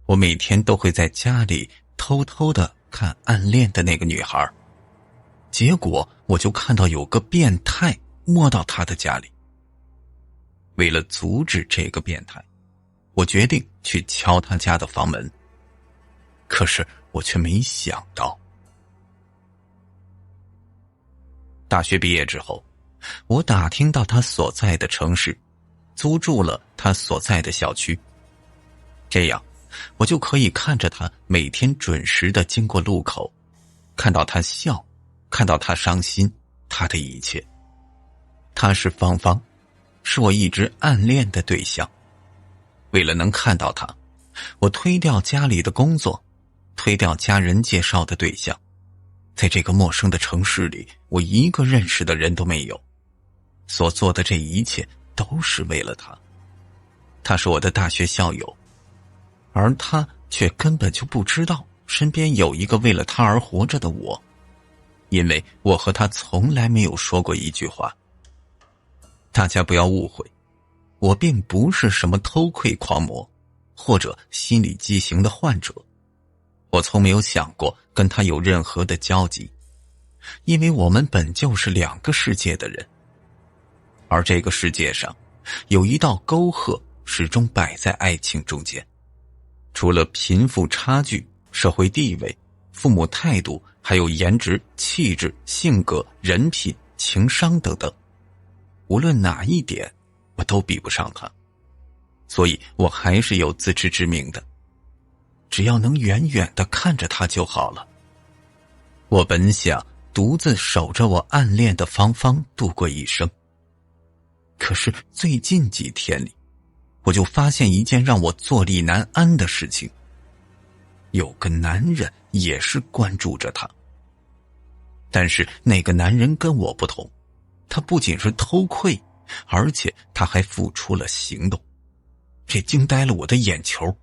我每天都会在家里偷偷的看暗恋的那个女孩，结果我就看到有个变态摸到她的家里。为了阻止这个变态，我决定去敲她家的房门，可是我却没想到，大学毕业之后，我打听到她所在的城市，租住了她所在的小区，这样我就可以看着她每天准时的经过路口，看到她笑，看到她伤心，她的一切。她是芳芳，是我一直暗恋的对象。为了能看到她，我推掉家里的工作，推掉家人介绍的对象，在这个陌生的城市里，我一个认识的人都没有。所做的这一切都是为了她。她是我的大学校友，而她却根本就不知道身边有一个为了她而活着的我，因为我和她从来没有说过一句话。大家不要误会，我并不是什么偷窥狂魔，或者心理畸形的患者。我从没有想过跟她有任何的交集，因为我们本就是两个世界的人。而这个世界上，有一道沟壑始终摆在爱情中间。除了贫富差距、社会地位、父母态度，还有颜值、气质、性格、人品、情商等等，无论哪一点，我都比不上他。所以我还是有自知之明的，只要能远远地看着他就好了。我本想独自守着我暗恋的芳芳度过一生，可是最近几天里，我就发现一件让我坐立难安的事情。有个男人也是关注着她，但是那个男人跟我不同，他不仅是偷窥，而且他还付出了行动，这惊呆了我的眼球。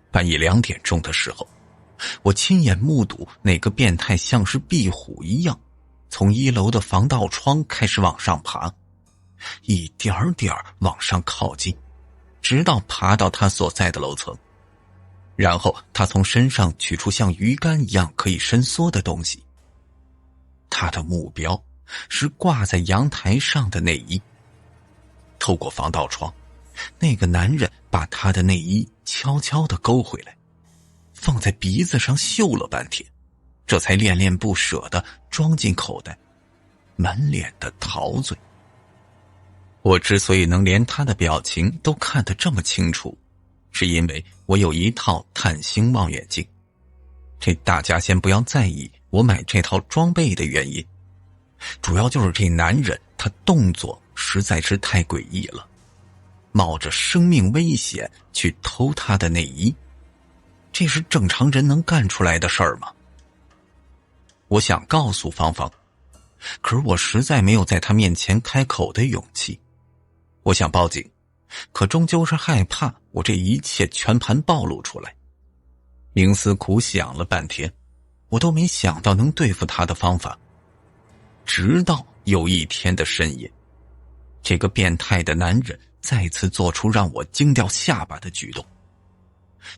半夜2点钟的时候，我亲眼目睹那个变态像是壁虎一样，从1楼的防盗窗开始往上爬，一点点往上靠近，直到爬到他所在的楼层。然后他从身上取出像鱼竿一样可以伸缩的东西，他的目标是挂在阳台上的内衣。透过防盗窗，那个男人把他的内衣悄悄地勾回来，放在鼻子上嗅了半天，这才恋恋不舍地装进口袋，满脸的陶醉。我之所以能连他的表情都看得这么清楚，是因为我有一套探星望远镜。这大家先不要在意我买这套装备的原因，主要就是这男人他动作实在是太诡异了，冒着生命危险去偷他的内衣，这是正常人能干出来的事儿吗？我想告诉芳芳，可是我实在没有在她面前开口的勇气。我想报警，可终究是害怕我这一切全盘暴露出来。冥思苦想了半天，我都没想到能对付他的方法。直到有一天的深夜，这个变态的男人再次做出让我惊掉下巴的举动。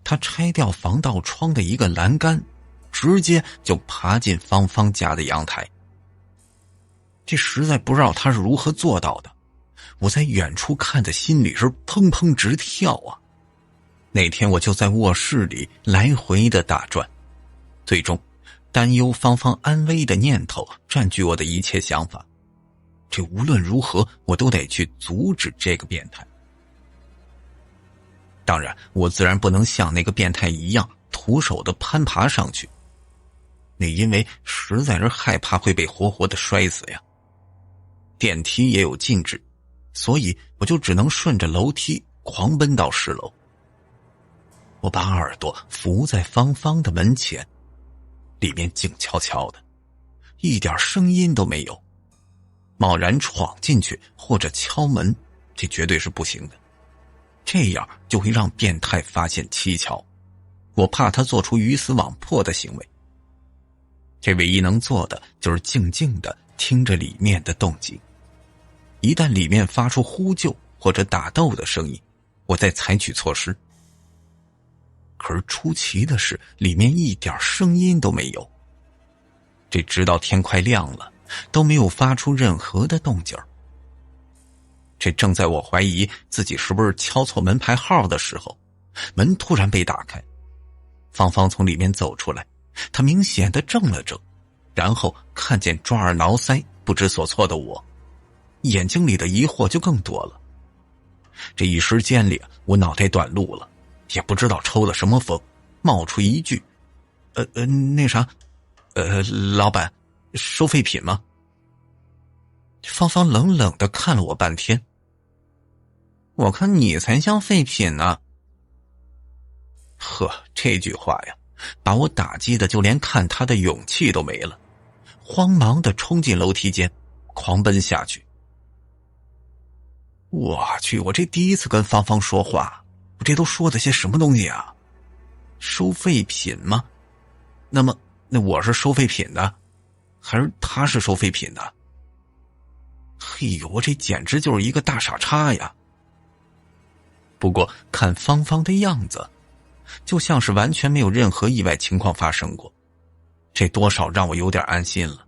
他拆掉防盗窗的一个栏杆，直接就爬进芳芳家的阳台。这实在不知道他是如何做到的，我在远处看的心里是砰砰直跳啊。那天我就在卧室里来回的打转，最终担忧芳芳安危的念头占据我的一切想法。这无论如何我都得去阻止这个变态。当然我自然不能像那个变态一样徒手的攀爬上去，那因为实在是害怕会被活活的摔死呀。电梯也有禁止，所以我就只能顺着楼梯狂奔到10楼。我把耳朵伏在芳芳的门前，里面静悄悄的，一点声音都没有。贸然闯进去或者敲门，这绝对是不行的，这样就会让变态发现蹊跷，我怕他做出鱼死网破的行为。这唯一能做的就是静静地听着里面的动静，一旦里面发出呼救或者打斗的声音，我再采取措施。可是出奇的是，里面一点声音都没有。这直到天快亮了，都没有发出任何的动静。这正在我怀疑自己是不是敲错门牌号的时候，门突然被打开，芳芳从里面走出来，她明显的怔了怔，然后看见抓耳挠腮不知所措的我，眼睛里的疑惑就更多了。这一时间里我脑袋短路了，也不知道抽了什么风，冒出一句那啥老板，收废品吗？芳芳冷冷地看了我半天，我看你才像废品呢。呵，这句话呀，把我打击的就连看他的勇气都没了，慌忙地冲进楼梯间，狂奔下去。我去，我这第一次跟芳芳说话，我这都说的些什么东西啊？收废品吗？那我是收废品的，还是他是收废品的？嘿呦，我这简直就是一个大傻叉呀！不过看芳芳的样子，就像是完全没有任何意外情况发生过，这多少让我有点安心了。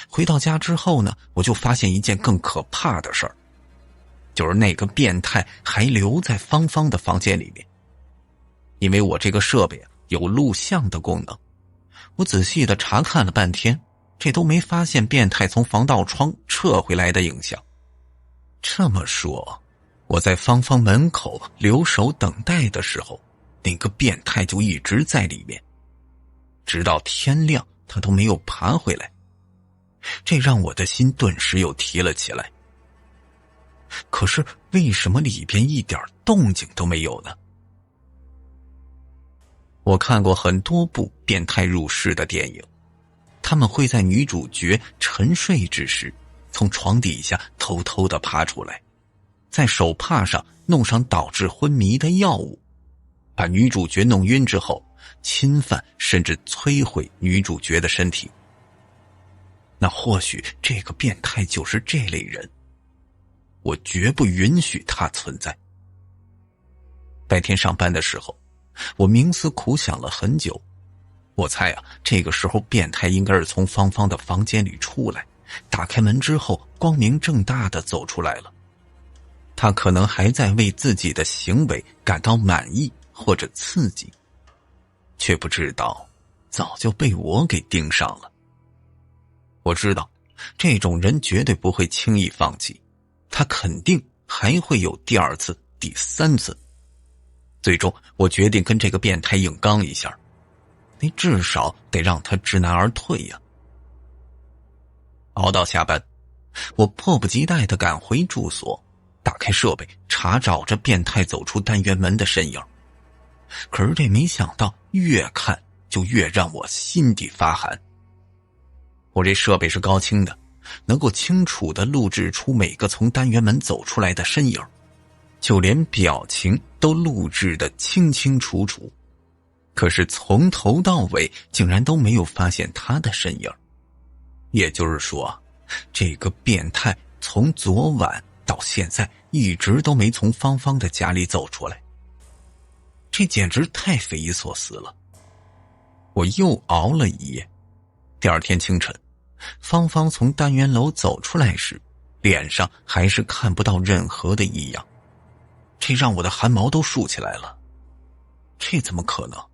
回到家之后呢，我就发现一件更可怕的事儿，就是那个变态还留在芳芳的房间里面。因为我这个设备有录像的功能，我仔细的查看了半天，这都没发现变态从防盗窗撤回来的影像。这么说，我在芳芳门口留守等待的时候，那个变态就一直在里面，直到天亮他都没有爬回来。这让我的心顿时又提了起来。可是为什么里边一点动静都没有呢？我看过很多部变态入室的电影，他们会在女主角沉睡之时，从床底下偷偷地爬出来，在手帕上弄上导致昏迷的药物，把女主角弄晕之后，侵犯甚至摧毁女主角的身体。那或许这个变态就是这类人，我绝不允许他存在。白天上班的时候，我冥思苦想了很久，我猜啊，这个时候变态应该是从芳芳的房间里出来，打开门之后光明正大的走出来了。他可能还在为自己的行为感到满意或者刺激，却不知道早就被我给盯上了。我知道这种人绝对不会轻易放弃，他肯定还会有第二次、第三次。最终我决定跟这个变态硬刚一下，你至少得让他知难而退呀。熬到下班，我迫不及待地赶回住所，打开设备查找着变态走出单元门的身影。可是这没想到越看就越让我心底发寒。我这设备是高清的，能够清楚地录制出每个从单元门走出来的身影，就连表情都录制得清清楚楚。可是从头到尾竟然都没有发现他的身影。也就是说，这个变态从昨晚到现在一直都没从芳芳的家里走出来，这简直太匪夷所思了。我又熬了一夜，第二天清晨，芳芳从单元楼走出来时，脸上还是看不到任何的异样，这让我的汗毛都竖起来了。这怎么可能？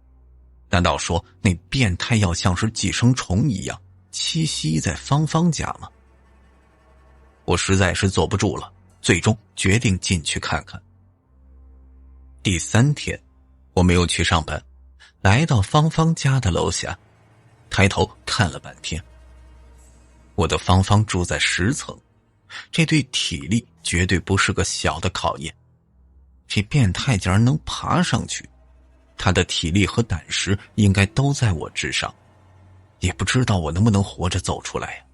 难道说那变态要像是寄生虫一样栖息在芳芳家吗？我实在是坐不住了，最终决定进去看看。第三天，我没有去上班，来到芳芳家的楼下，抬头看了半天。我的芳芳住在10层，这对体力绝对不是个小的考验。这变态竟然能爬上去，他的体力和胆识应该都在我之上，也不知道我能不能活着走出来呀。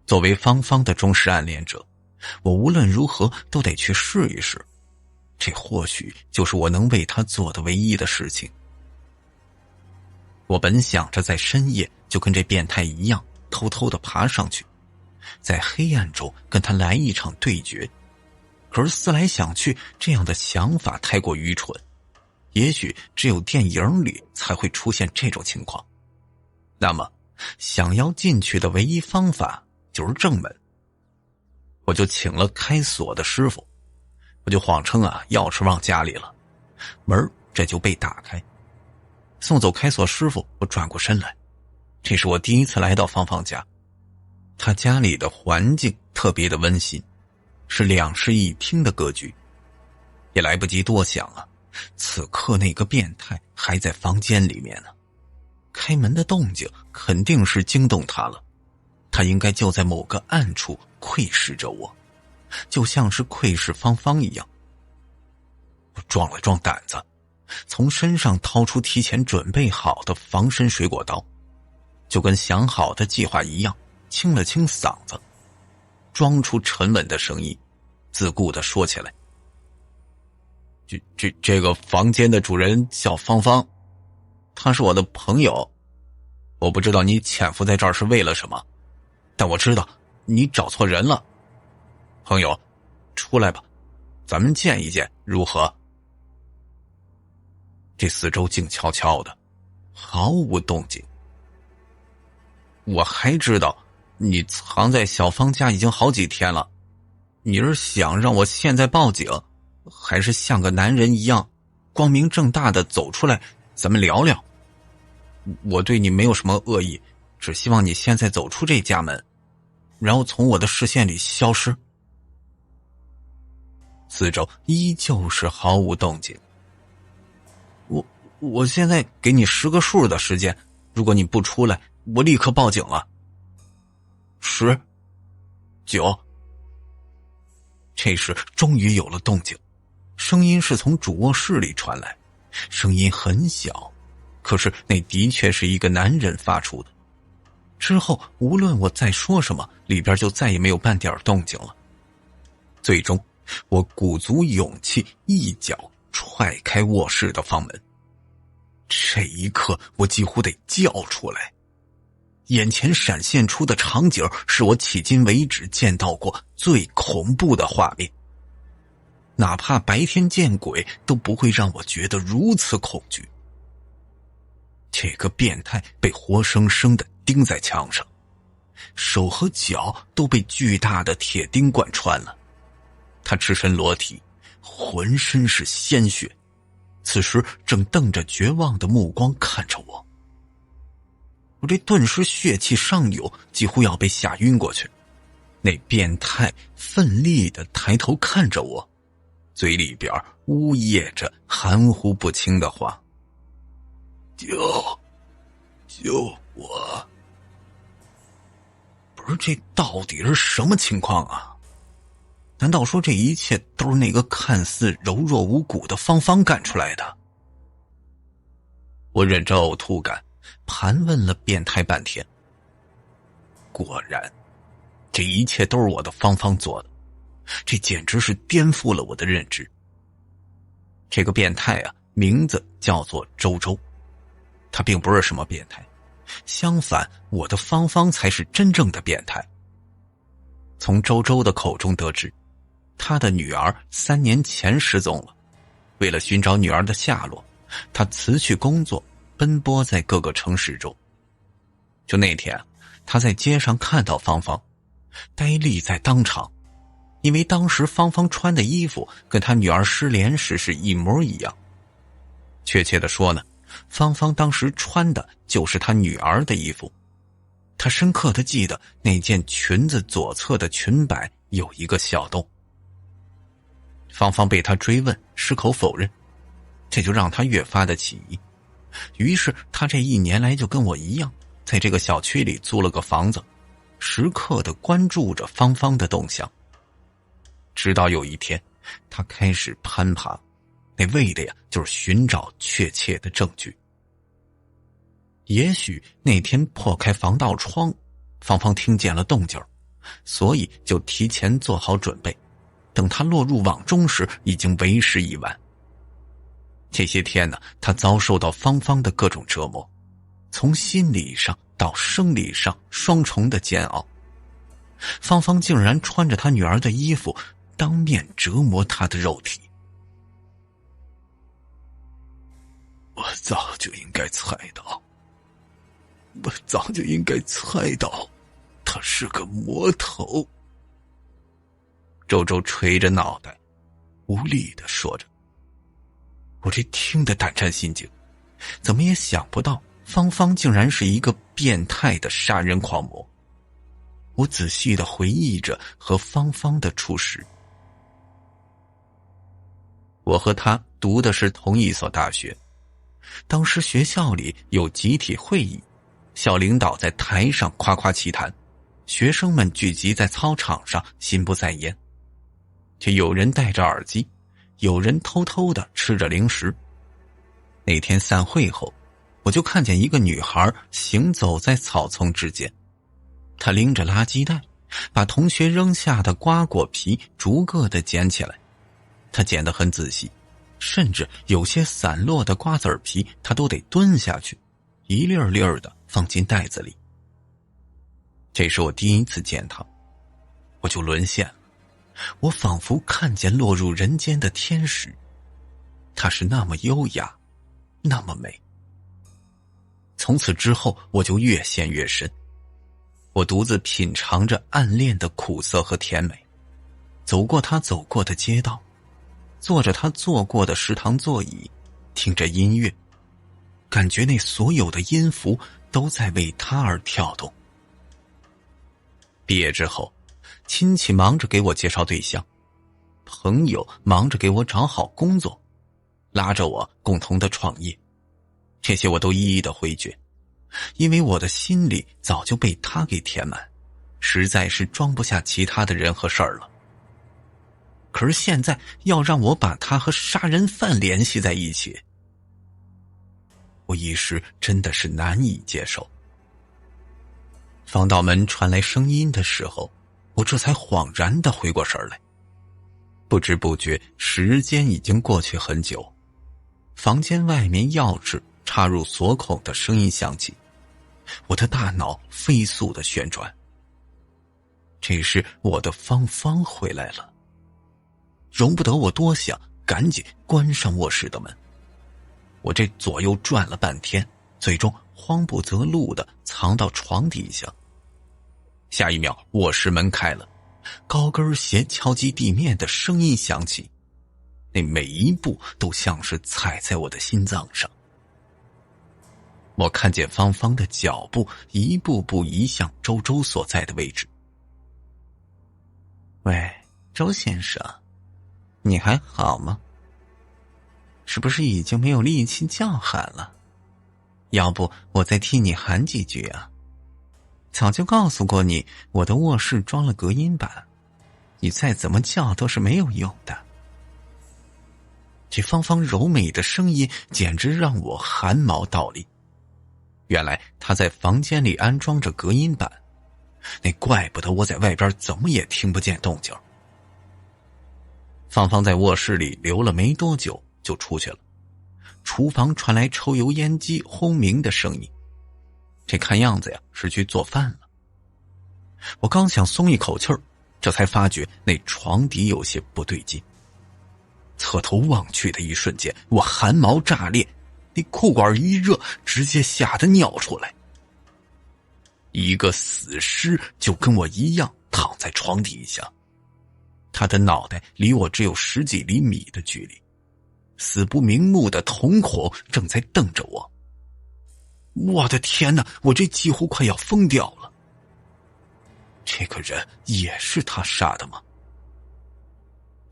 作为芳芳的忠实暗恋者，我无论如何都得去试一试，这或许就是我能为她做的唯一的事情。我本想着在深夜就跟这变态一样偷偷地爬上去，在黑暗中跟他来一场对决，可是思来想去，这样的想法太过愚蠢。也许只有电影里才会出现这种情况。那么想要进去的唯一方法就是正门。我就请了开锁的师傅，我就谎称钥匙忘家里了，门这就被打开。送走开锁师傅，我转过身来，这是我第一次来到芳芳家。他家里的环境特别的温馨，是2室1厅的格局。也来不及多想此刻那个变态还在房间里面呢。开门的动静肯定是惊动他了，他应该就在某个暗处窥视着我，就像是窥视芳芳一样。我壮了壮胆子，从身上掏出提前准备好的防身水果刀，就跟想好的计划一样，清了清嗓子，装出沉稳的声音，自顾地说起来。这个房间的主人叫芳芳，她是我的朋友。我不知道你潜伏在这儿是为了什么，但我知道你找错人了。朋友，出来吧，咱们见一见，如何？这四周静悄悄的，毫无动静。我还知道你藏在小芳家已经好几天了，你是想让我现在报警，还是像个男人一样光明正大的走出来，咱们聊聊？我对你没有什么恶意，只希望你现在走出这家门，然后从我的视线里消失。四周依旧是毫无动静。我现在给你10个数的时间，如果你不出来，我立刻报警了。10、9。这时终于有了动静，声音是从主卧室里传来，声音很小，可是那的确是一个男人发出的。之后无论我再说什么，里边就再也没有半点动静了。最终我鼓足勇气，一脚踹开卧室的房门。这一刻我几乎得叫出来，眼前闪现出的场景是我迄今为止见到过最恐怖的画面，哪怕白天见鬼都不会让我觉得如此恐惧。这个变态被活生生地钉在墙上，手和脚都被巨大的铁钉贯穿了，他赤身裸体，浑身是鲜血，此时正瞪着绝望的目光看着我。我这顿时血气上涌，几乎要被吓晕过去。那变态奋力地抬头看着我，嘴里边呜咽着含糊不清的话：救我！不是，这到底是什么情况啊？难道说这一切都是那个看似柔弱无骨的芳芳干出来的？我忍着呕吐感盘问了变态半天，果然这一切都是我的芳芳做的，这简直是颠覆了我的认知。这个变态名字叫做周周，他并不是什么变态，相反，我的芳芳才是真正的变态。从周周的口中得知，他的女儿3年前失踪了，为了寻找女儿的下落，他辞去工作，奔波在各个城市中。就那天他在街上看到芳芳，呆立在当场，因为当时芳芳穿的衣服跟他女儿失联时是一模一样。确切的说呢，芳芳当时穿的就是他女儿的衣服。他深刻地记得那件裙子左侧的裙摆有一个小洞。芳芳被他追问，矢口否认，这就让他越发的起疑。于是他这1年来就跟我一样，在这个小区里租了个房子，时刻地关注着芳芳的动向。直到有一天，他开始攀爬，那为的就是寻找确切的证据。也许那天破开防盗窗，芳芳听见了动静，所以就提前做好准备，等他落入网中时已经为时已晚。这些天他遭受到芳芳的各种折磨，从心理上到生理上双重的煎熬。芳芳竟然穿着他女儿的衣服，当面折磨他的肉体。早就应该猜到，他是个魔头。周周垂着脑袋，无力地说着。我这听得胆战心惊，怎么也想不到芳芳竟然是一个变态的杀人狂魔。我仔细地回忆着和芳芳的初识。我和她读的是同一所大学，当时学校里有集体会议，校领导在台上夸夸其谈，学生们聚集在操场上心不在焉，却有人戴着耳机，有人偷偷地吃着零食。那天散会后，我就看见一个女孩行走在草丛之间，她拎着垃圾袋，把同学扔下的瓜果皮逐个地捡起来。她捡得很仔细，甚至有些散落的瓜子皮她都得蹲下去，一粒儿粒儿地放进袋子里。这是我第一次见她，我就沦陷了。我仿佛看见落入人间的天使，她是那么优雅，那么美。从此之后，我就越陷越深。我独自品尝着暗恋的苦涩和甜美，走过她走过的街道，坐着她坐过的食堂座椅，听着音乐，感觉那所有的音符都在为她而跳动。毕业之后，亲戚忙着给我介绍对象，朋友忙着给我找好工作，拉着我共同的创业，这些我都一一的回绝，因为我的心里早就被他给填满，实在是装不下其他的人和事儿了。可是现在要让我把他和杀人犯联系在一起，我一时真的是难以接受。防盗门传来声音的时候，我这才恍然地回过神来。不知不觉时间已经过去很久，房间外面钥匙插入锁孔的声音响起，我的大脑飞速地旋转。这时我的芳芳回来了，容不得我多想，赶紧关上卧室的门。我这左右转了半天，最终慌不择路地藏到床底下。下一秒，卧室门开了，高跟鞋敲击地面的声音响起，那每一步都像是踩在我的心脏上。我看见芳芳的脚步一步步移向周周所在的位置。喂，周先生，你还好吗？是不是已经没有力气叫喊了？要不我再替你喊几句啊？早就告诉过你，我的卧室装了隔音板，你再怎么叫都是没有用的。这芳芳柔美的声音简直让我汗毛倒立。原来她在房间里安装着隔音板，那怪不得我在外边怎么也听不见动静。芳芳在卧室里留了没多久就出去了，厨房传来抽油烟机轰鸣的声音，这看样子呀是去做饭了。我刚想松一口气儿，这才发觉那床底有些不对劲。侧头望去的一瞬间，我汗毛炸裂，那裤管一热，直接吓得尿出来。一个死尸就跟我一样躺在床底下，他的脑袋离我只有10几厘米的距离，死不瞑目的瞳孔正在瞪着我。我的天哪，我这几乎快要疯掉了。这个人也是他杀的吗？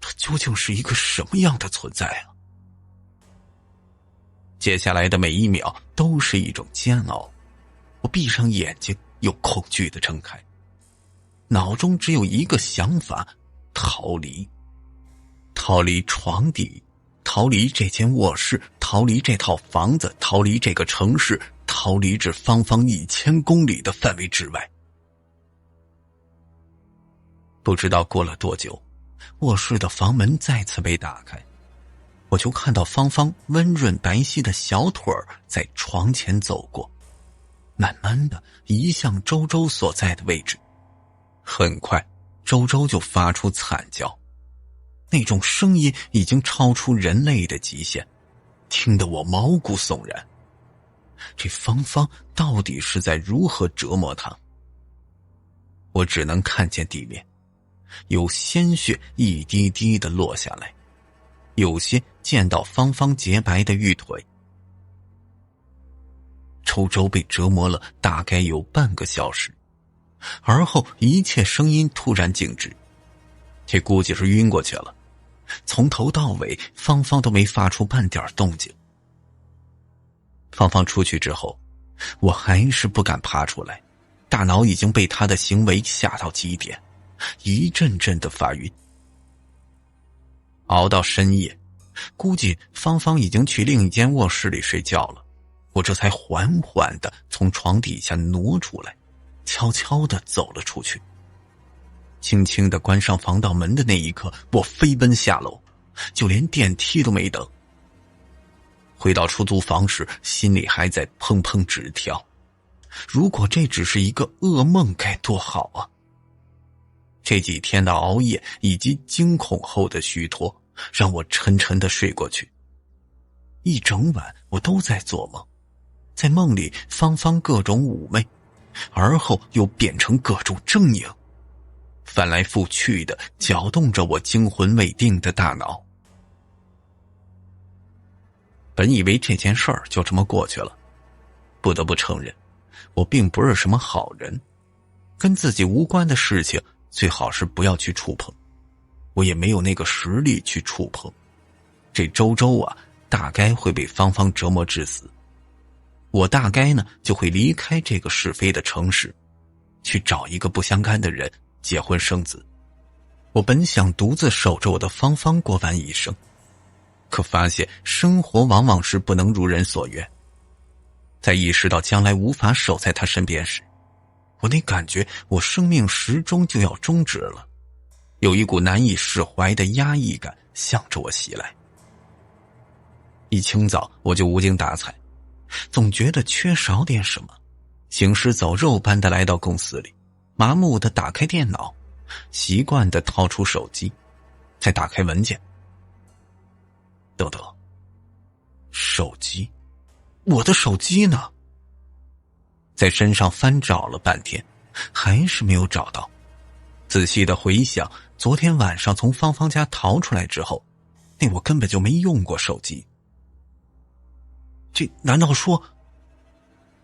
他究竟是一个什么样的存在啊？接下来的每一秒都是一种煎熬，我闭上眼睛又恐惧地睁开，脑中只有一个想法：逃离。逃离床底，逃离这间卧室，逃离这套房子，逃离这个城市，逃离至方方1000公里的范围之外。不知道过了多久，卧室的房门再次被打开，我就看到芳芳温润白皙的小腿在床前走过，慢慢的移向周周所在的位置。很快，周周就发出惨叫，那种声音已经超出人类的极限，听得我毛骨悚然。这芳芳到底是在如何折磨他？我只能看见地面有鲜血一滴滴的落下来，有些溅到芳芳洁白的玉腿。周周被折磨了大概有半个小时，而后一切声音突然静止。这估计是晕过去了，从头到尾芳芳都没发出半点动静。芳芳出去之后，我还是不敢爬出来，大脑已经被她的行为吓到极点，一阵阵的发晕。熬到深夜，估计芳芳已经去另一间卧室里睡觉了，我这才缓缓地从床底下挪出来，悄悄地走了出去。轻轻地关上防盗门的那一刻，我飞奔下楼，就连电梯都没等。回到出租房时，心里还在砰砰直跳。如果这只是一个噩梦该多好啊！这几天的熬夜以及惊恐后的虚脱，让我沉沉地睡过去。一整晚我都在做梦，在梦里芳芳各种妩媚，而后又变成各种狰狞，翻来覆去的搅动着我惊魂未定的大脑。本以为这件事儿就这么过去了，不得不承认，我并不是什么好人，跟自己无关的事情最好是不要去触碰，我也没有那个实力去触碰。这周周啊，大概会被芳芳折磨致死，我大概呢就会离开这个是非的城市，去找一个不相干的人结婚生子。我本想独自守着我的芳芳过完一生，可发现生活往往是不能如人所愿。在意识到将来无法守在她身边时，我那感觉我生命时钟就要终止了，有一股难以释怀的压抑感向着我袭来。一清早我就无精打采，总觉得缺少点什么，行尸走肉般的来到公司里，麻木的打开电脑，习惯的掏出手机，再打开文件。等等，手机，我的手机呢？在身上翻找了半天，还是没有找到。仔细的回想，昨天晚上从芳芳家逃出来之后，那我根本就没用过手机。这难道说……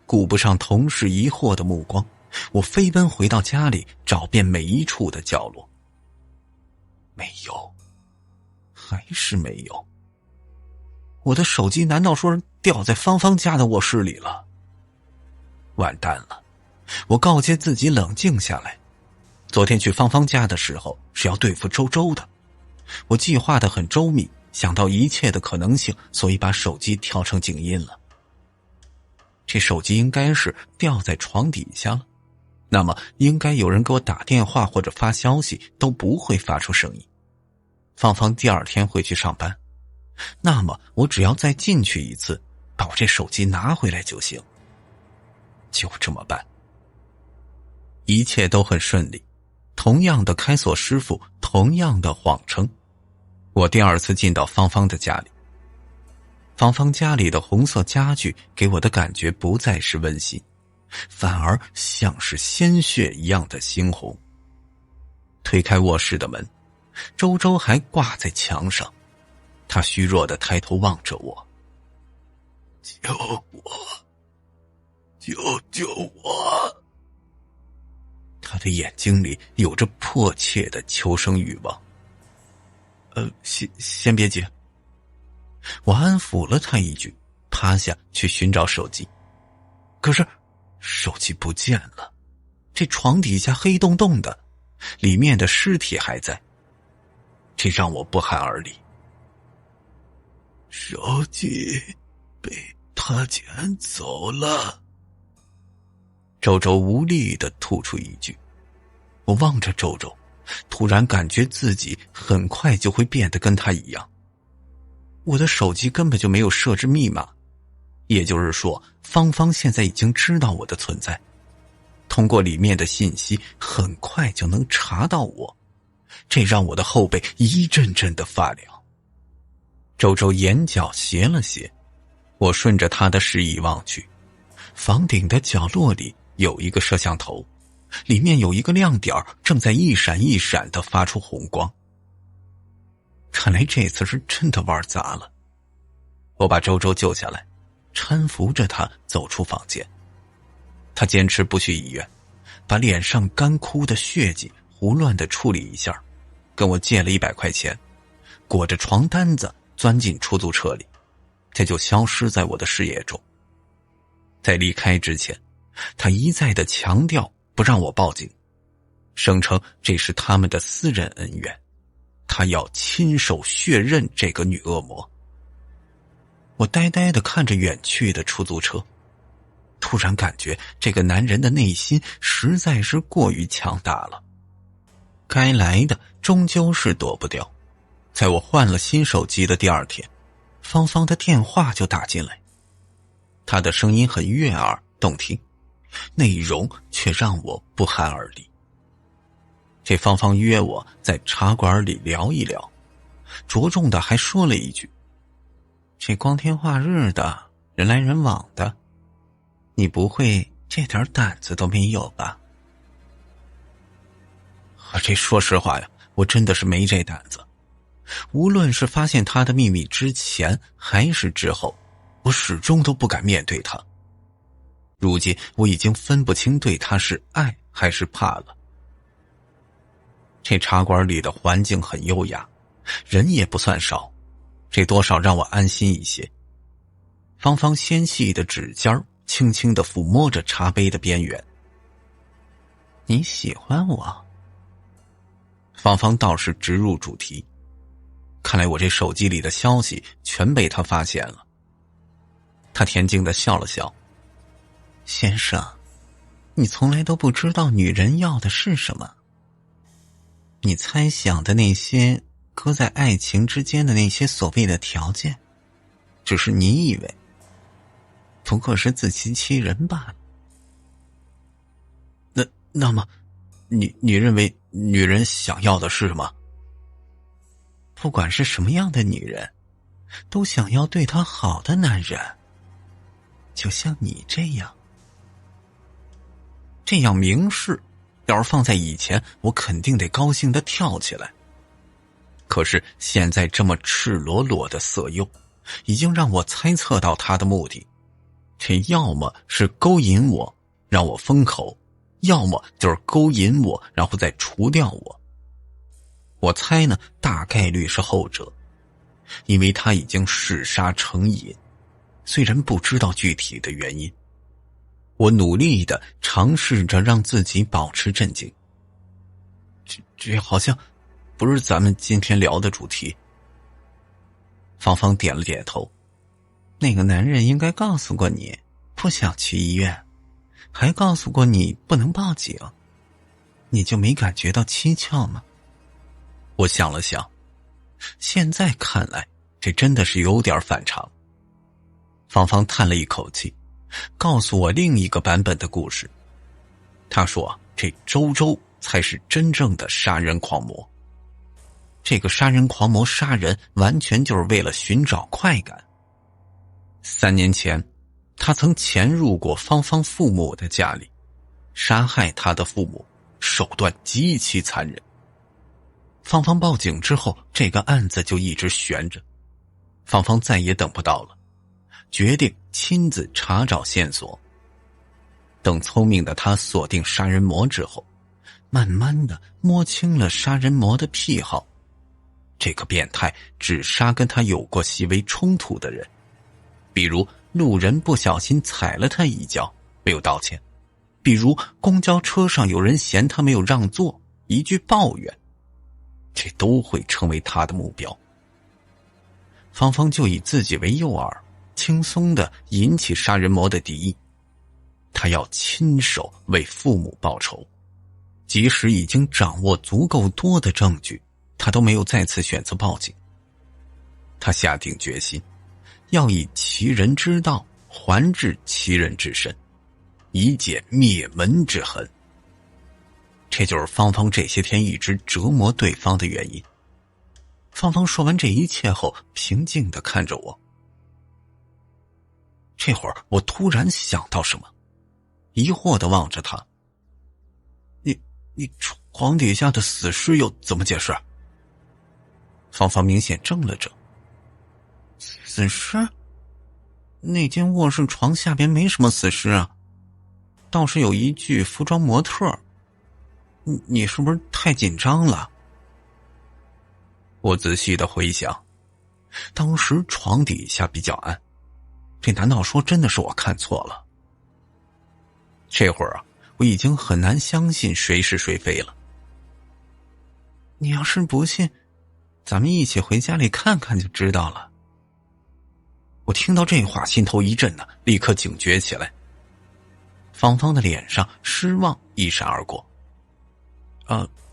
顾不上同事疑惑的目光，我飞奔回到家里，找遍每一处的角落。没有，还是没有。我的手机难道说是掉在芳芳家的卧室里了？完蛋了！我告诫自己冷静下来。昨天去芳芳家的时候是要对付周周的，我计划得很周密，想到一切的可能性，所以把手机调成静音了。这手机应该是掉在床底下了，那么应该有人给我打电话或者发消息都不会发出声音。芳芳第二天会去上班，那么我只要再进去一次，把我这手机拿回来就行。就这么办。一切都很顺利，同样的开锁师傅，同样的谎称。我第二次进到芳芳的家里，芳芳家里的红色家具给我的感觉不再是温馨，反而像是鲜血一样的猩红。推开卧室的门，周周还挂在墙上，他虚弱地抬头望着我。救我，救救我！他的眼睛里有着迫切的求生欲望。先别急。我安抚了他一句，趴下去寻找手机。可是手机不见了，这床底下黑洞洞的，里面的尸体还在，这让我不寒而栗。手机被他捡走了。周周无力地吐出一句。我望着周周，突然感觉自己很快就会变得跟他一样。我的手机根本就没有设置密码，也就是说，芳芳现在已经知道我的存在，通过里面的信息很快就能查到我，这让我的后背一阵阵的发凉。周周眼角斜了斜，我顺着他的示意望去，房顶的角落里有一个摄像头，里面有一个亮点正在一闪一闪地发出红光。看来这次是真的玩砸了。我把周周救下来，搀扶着他走出房间。他坚持不去医院，把脸上干枯的血迹胡乱地处理一下，跟我借了100块钱，裹着床单子钻进出租车里，这就消失在我的视野中。在离开之前，他一再地强调不让我报警，声称这是他们的私人恩怨，他要亲手血刃这个女恶魔。我呆呆地看着远去的出租车，突然感觉这个男人的内心实在是过于强大了。该来的终究是躲不掉。在我换了新手机的第2天，芳芳的电话就打进来，她的声音很悦耳动听，内容却让我不寒而栗。这芳芳约我在茶馆里聊一聊，着重的还说了一句：这光天化日的，人来人往的，你不会这点胆子都没有吧？这说实话呀，我真的是没这胆子。无论是发现他的秘密之前还是之后，我始终都不敢面对他。如今我已经分不清对他是爱还是怕了。这茶馆里的环境很优雅，人也不算少，这多少让我安心一些。芳芳纤细的指尖轻轻地抚摸着茶杯的边缘。你喜欢我？芳芳倒是直入主题，看来我这手机里的消息全被他发现了。他恬静地笑了笑。先生，你从来都不知道女人要的是什么。你猜想的那些搁在爱情之间的那些所谓的条件，只是你以为，不过是自欺欺人罢了。那么你认为女人想要的是什么？不管是什么样的女人，都想要对她好的男人，就像你这样。这样明示，要是放在以前，我肯定得高兴地跳起来。可是现在这么赤裸裸的色诱，已经让我猜测到他的目的。这要么是勾引我，让我封口，要么就是勾引我，然后再除掉我。我猜呢，大概率是后者，因为他已经嗜杀成瘾，虽然不知道具体的原因。我努力地尝试着让自己保持镇静。这好像不是咱们今天聊的主题。芳芳点了点头。那个男人应该告诉过你不想去医院，还告诉过你不能报警，你就没感觉到蹊跷吗？我想了想，现在看来这真的是有点反常。芳芳叹了一口气，告诉我另一个版本的故事。他说这周周才是真正的杀人狂魔。这个杀人狂魔杀人完全就是为了寻找快感。3年前，他曾潜入过芳芳父母的家里，杀害他的父母，手段极其残忍。芳芳报警之后，这个案子就一直悬着。芳芳再也等不到了，决定亲自查找线索。等聪明的他锁定杀人魔之后，慢慢的摸清了杀人魔的癖好。这个变态只杀跟他有过细微冲突的人，比如路人不小心踩了他一脚，没有道歉；比如公交车上有人嫌他没有让座，一句抱怨，这都会成为他的目标。芳芳就以自己为诱饵，轻松地引起杀人魔的敌意。他要亲手为父母报仇，即使已经掌握足够多的证据，他都没有再次选择报警。他下定决心，要以其人之道还治其人之身，以解灭门之恨。这就是芳芳这些天一直折磨对方的原因。芳芳说完这一切后，平静地看着我。这会儿我突然想到什么，疑惑地望着他。你床底下的死尸又怎么解释？芳芳明显怔了怔。死尸？那间卧室床下边没什么死尸啊，倒是有一具服装模特。你是不是太紧张了？我仔细地回想，当时床底下比较暗，这难道说真的是我看错了？这会儿啊，我已经很难相信谁是谁非了。你要是不信，咱们一起回家里看看就知道了。我听到这话心头一震呢，立刻警觉起来。芳芳的脸上失望一闪而过。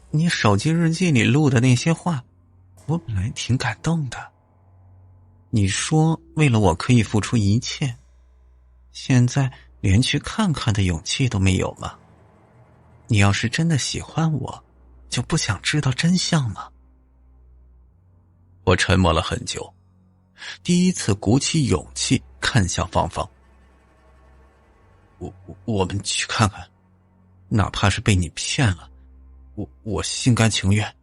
你手机日记里录的那些话，我本来挺感动的。你说为了我可以付出一切，现在连去看看的勇气都没有吗？你要是真的喜欢我，就不想知道真相吗？我沉默了很久，第一次鼓起勇气看向芳芳。我们去看看，哪怕是被你骗了，我心甘情愿。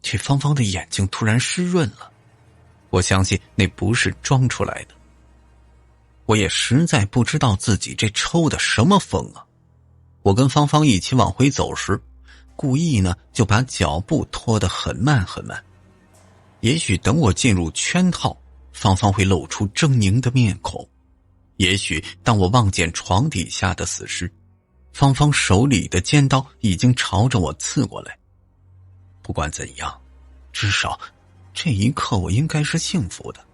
这芳芳的眼睛突然湿润了，我相信那不是装出来的。我也实在不知道自己这抽的什么风啊！我跟芳芳一起往回走时，故意呢就把脚步拖得很慢很慢。也许等我进入圈套，芳芳会露出狰狞的面孔。也许当我望见床底下的死尸，芳芳手里的尖刀已经朝着我刺过来。不管怎样，至少这一刻我应该是幸福的。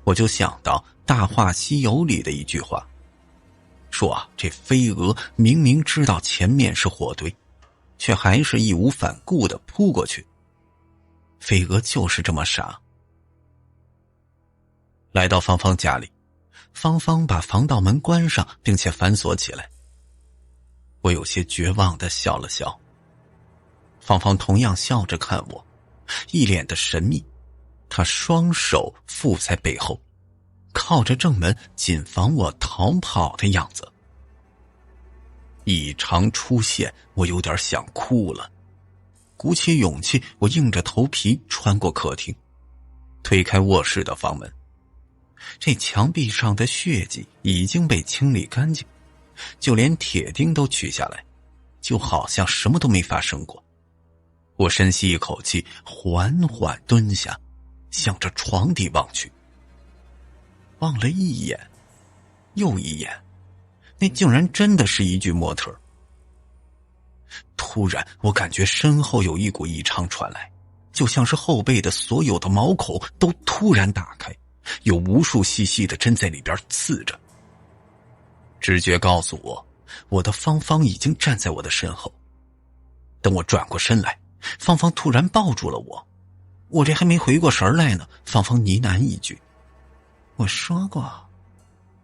我就想到《大话西游》里的一句话，说啊，这飞蛾明明知道前面是火堆，却还是义无反顾地扑过去。飞蛾就是这么傻。来到芳芳家里，芳芳把防盗门关上，并且反锁起来。我有些绝望地笑了笑。芳芳同样笑着看我，一脸的神秘。她双手负在背后，靠着正门，谨防我逃跑的样子。异常出现，我有点想哭了。鼓起勇气，我硬着头皮穿过客厅，推开卧室的房门。这墙壁上的血迹已经被清理干净，就连铁钉都取下来，就好像什么都没发生过。我深吸一口气，缓缓蹲下，向着床底望去。望了一眼又一眼，那竟然真的是一具模特。突然我感觉身后有一股异常传来，就像是后背的所有的毛孔都突然打开，有无数细细的针在里边刺着。直觉告诉我，我的芳芳已经站在我的身后。等我转过身来，芳芳突然抱住了我。我这还没回过神来呢，芳芳呢喃一句：我说过，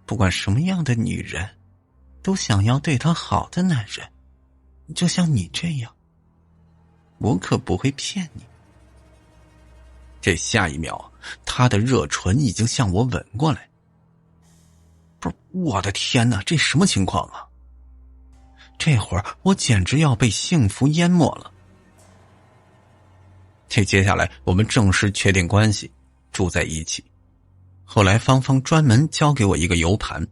不管什么样的女人，都想要对她好的男人，就像你这样，我可不会骗你。这下一秒，她的热唇已经向我吻过来。不是，我的天哪，这什么情况啊？这会儿我简直要被幸福淹没了。这接下来我们正式确定关系，住在一起。后来芳芳专门交给我一个 U 盘，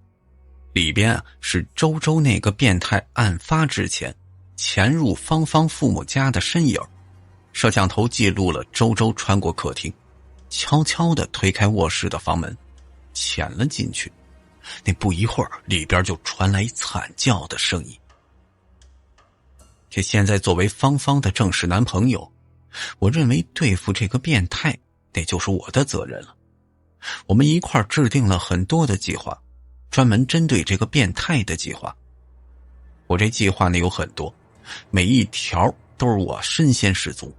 里边是周周那个变态案发之前潜入芳芳父母家的身影。摄像头记录了周周穿过客厅，悄悄地推开卧室的房门，潜了进去。那不一会儿，里边就传来惨叫的声音。这现在作为芳芳的正式男朋友，我认为对付这个变态，那就是我的责任了。我们一块儿制定了很多的计划，专门针对这个变态的计划。我这计划呢有很多，每一条都是我身先士卒。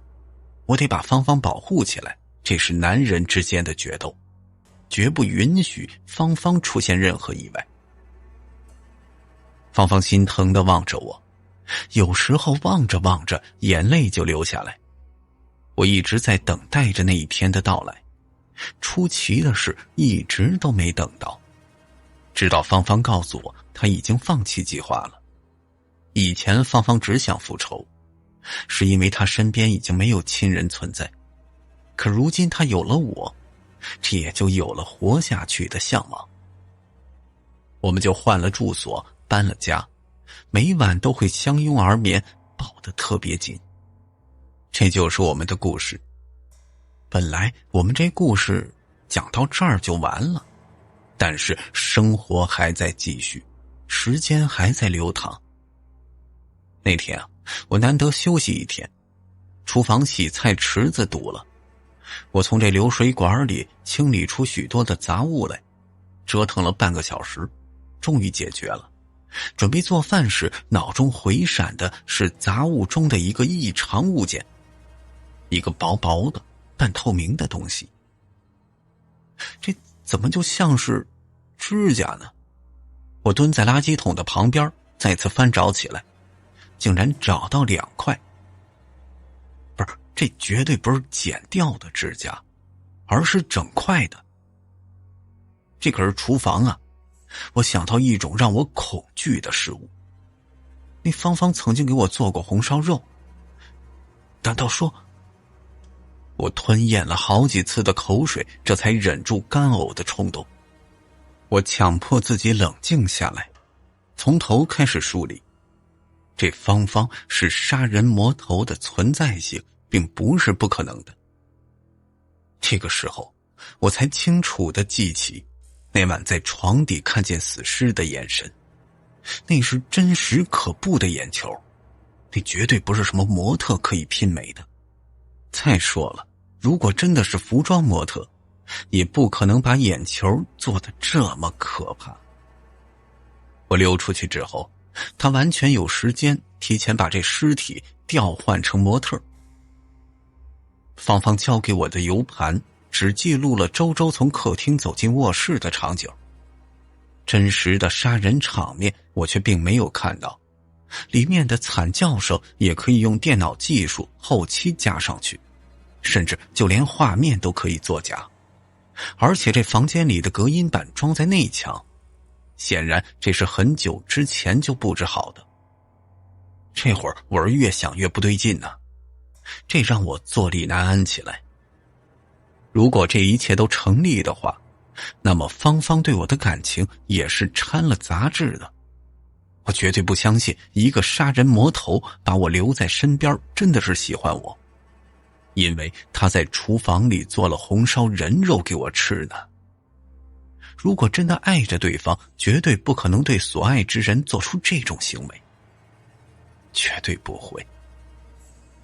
我得把芳芳保护起来，这是男人之间的决斗，绝不允许芳芳出现任何意外。芳芳心疼地望着我，有时候望着望着，眼泪就流下来。我一直在等待着那一天的到来，出奇的是一直都没等到，直到芳芳告诉我她已经放弃计划了。以前芳芳只想复仇，是因为她身边已经没有亲人存在，可如今她有了我，这也就有了活下去的向往。我们就换了住所，搬了家，每晚都会相拥而眠，抱得特别紧。这就是我们的故事。本来我们这故事讲到这儿就完了，但是生活还在继续，时间还在流淌。那天啊，我难得休息一天，厨房洗菜池子堵了，我从这流水管里清理出许多的杂物来，折腾了半个小时，终于解决了。准备做饭时，脑中回闪的是杂物中的一个异常物件，一个薄薄的半透明的东西。这怎么就像是指甲呢？我蹲在垃圾桶的旁边，再次翻找起来，竟然找到2块。不是，这绝对不是剪掉的指甲，而是整块的。这可是厨房啊！我想到一种让我恐惧的事物。那芳芳曾经给我做过红烧肉，难道说……我吞咽了好几次的口水，这才忍住干呕的冲动。我强迫自己冷静下来，从头开始梳理。这芳芳是杀人魔头的存在性，并不是不可能的。这个时候，我才清楚地记起那晚在床底看见死尸的眼神，那是真实可怖的眼球，那绝对不是什么模特可以媲美的。再说了，如果真的是服装模特，也不可能把眼球做得这么可怕。我溜出去之后，他完全有时间提前把这尸体调换成模特。芳芳交给我的 U 盘只记录了周周从客厅走进卧室的场景，真实的杀人场面我却并没有看到，里面的惨叫声也可以用电脑技术后期加上去，甚至就连画面都可以作假。而且这房间里的隔音板装在内墙，显然这是很久之前就布置好的。这会儿我是越想越不对劲呢，这让我坐立难安起来。如果这一切都成立的话，那么芳芳对我的感情也是掺了杂质的。我绝对不相信一个杀人魔头把我留在身边真的是喜欢我，因为他在厨房里做了红烧人肉给我吃呢。如果真的爱着对方，绝对不可能对所爱之人做出这种行为，绝对不会。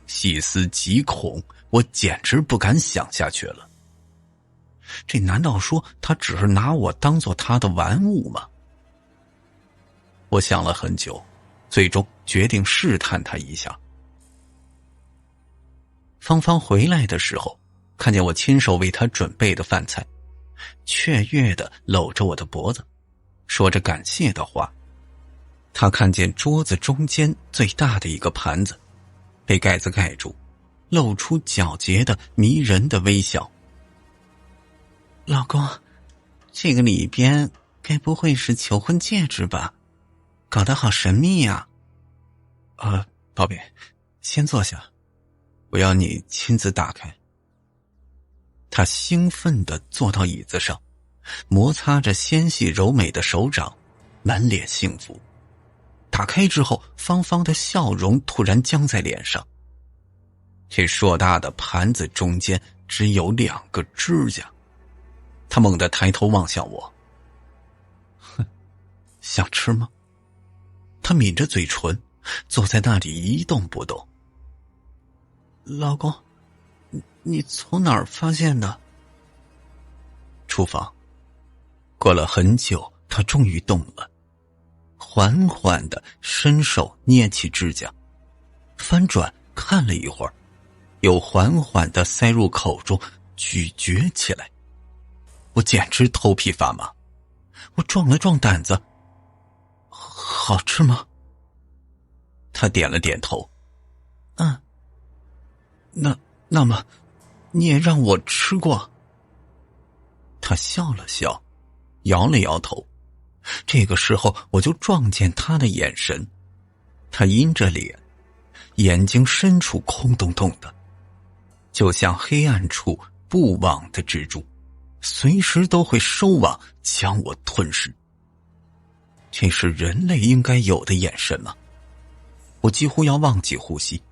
细思极恐，我简直不敢想下去了。这难道说他只是拿我当做他的玩物吗？我想了很久，最终决定试探他一下。芳芳回来的时候，看见我亲手为她准备的饭菜，雀跃地搂着我的脖子，说着感谢的话。她看见桌子中间最大的一个盘子被盖子盖住，露出皎洁的迷人的微笑。老公，这个里边该不会是求婚戒指吧？搞得好神秘呀。宝贝，先坐下，我要你亲自打开。他兴奋地坐到椅子上，摩擦着纤细柔美的手掌，满脸幸福。打开之后，芳芳的笑容突然僵在脸上。这硕大的盘子中间只有2个指甲。他猛地抬头望向我，哼，想吃吗？他抿着嘴唇，坐在那里一动不动。老公，你从哪儿发现的？厨房。过了很久，他终于动了，缓缓地伸手捏起指甲，翻转看了一会儿，又缓缓地塞入口中咀嚼起来。我简直头皮发麻，我壮了壮胆子。好吃吗？他点了点头。那么你也让我吃过？他笑了笑，摇了摇头。这个时候我就撞见他的眼神，他阴着脸，眼睛深处空洞洞的，就像黑暗处布网的蜘蛛，随时都会收网将我吞噬。这是人类应该有的眼神吗？我几乎要忘记呼吸。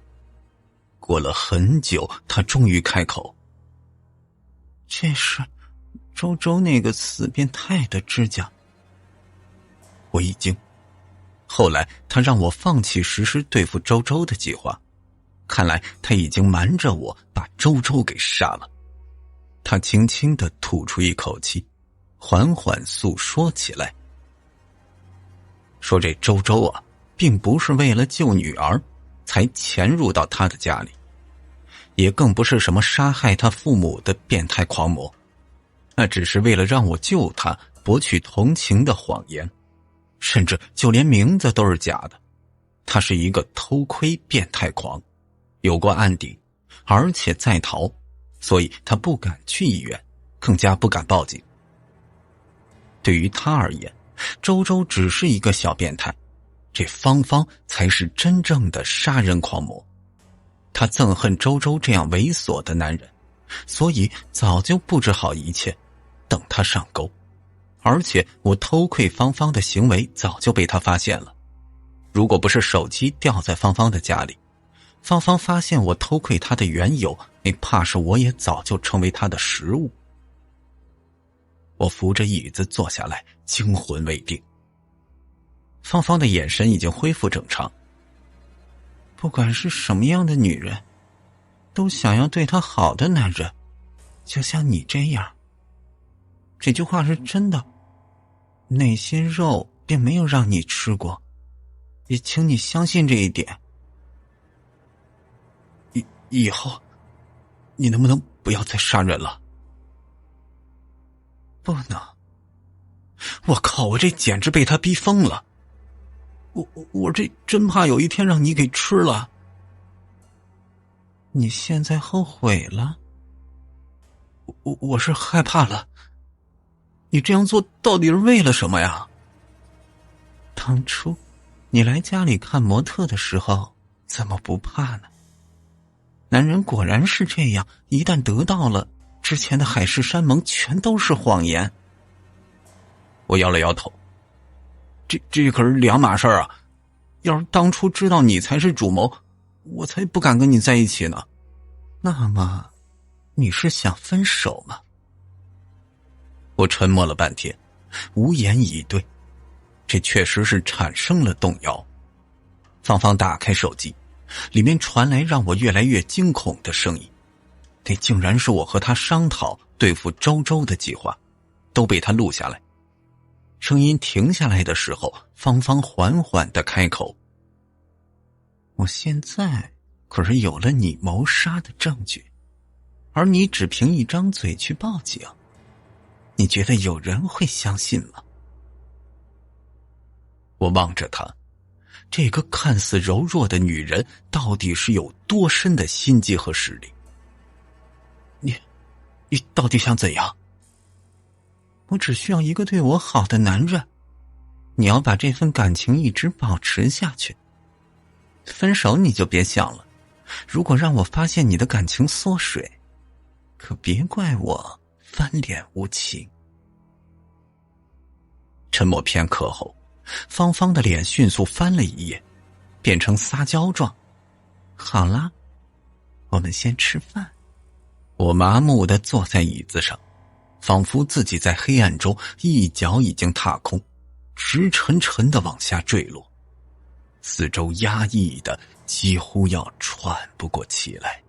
过了很久，他终于开口：这是周周那个死变态的指甲。我一惊，后来他让我放弃实施对付周周的计划，看来他已经瞒着我把周周给杀了。他轻轻地吐出一口气，缓缓诉说起来，说这周周啊，并不是为了救女儿才潜入到他的家里，也更不是什么杀害他父母的变态狂魔，那只是为了让我救他博取同情的谎言，甚至就连名字都是假的。他是一个偷窥变态狂，有过案底，而且在逃，所以他不敢去医院，更加不敢报警。对于他而言，周周只是一个小变态，这芳芳才是真正的杀人狂魔。他憎恨周周这样猥琐的男人，所以早就布置好一切，等他上钩。而且我偷窥芳芳的行为早就被他发现了，如果不是手机掉在芳芳的家里，芳芳发现我偷窥她的缘由，那怕是我也早就成为她的食物。我扶着椅子坐下来，惊魂未定。芳芳的眼神已经恢复正常。不管是什么样的女人，都想要对她好的男人，就像你这样。这句话是真的，那些肉并没有让你吃过，也请你相信这一点。以后你能不能不要再杀人了？不能。我靠，我这简直被他逼疯了。我这真怕有一天让你给吃了。你现在后悔了？我是害怕了。你这样做到底是为了什么呀？当初你来家里看模特的时候，怎么不怕呢？男人果然是这样，一旦得到了，之前的海誓山盟全都是谎言。我摇了摇头，这可是两码事啊！要是当初知道你才是主谋，我才不敢跟你在一起呢。那么，你是想分手吗？我沉默了半天，无言以对。这确实是产生了动摇。芳芳打开手机，里面传来让我越来越惊恐的声音，那竟然是我和他商讨对付周周的计划，都被他录下来。声音停下来的时候，芳芳缓缓地开口：我现在可是有了你谋杀的证据，而你只凭一张嘴去报警，你觉得有人会相信吗？我望着她，这个看似柔弱的女人到底是有多深的心机和实力？你到底想怎样？我只需要一个对我好的男人，你要把这份感情一直保持下去。分手你就别想了，如果让我发现你的感情缩水，可别怪我翻脸无情。沉默片刻后，芳芳的脸迅速翻了一页，变成撒娇状。好啦，我们先吃饭。我麻木地坐在椅子上，仿佛自己在黑暗中一脚已经踏空，直沉沉地往下坠落，四周压抑的几乎要喘不过气来。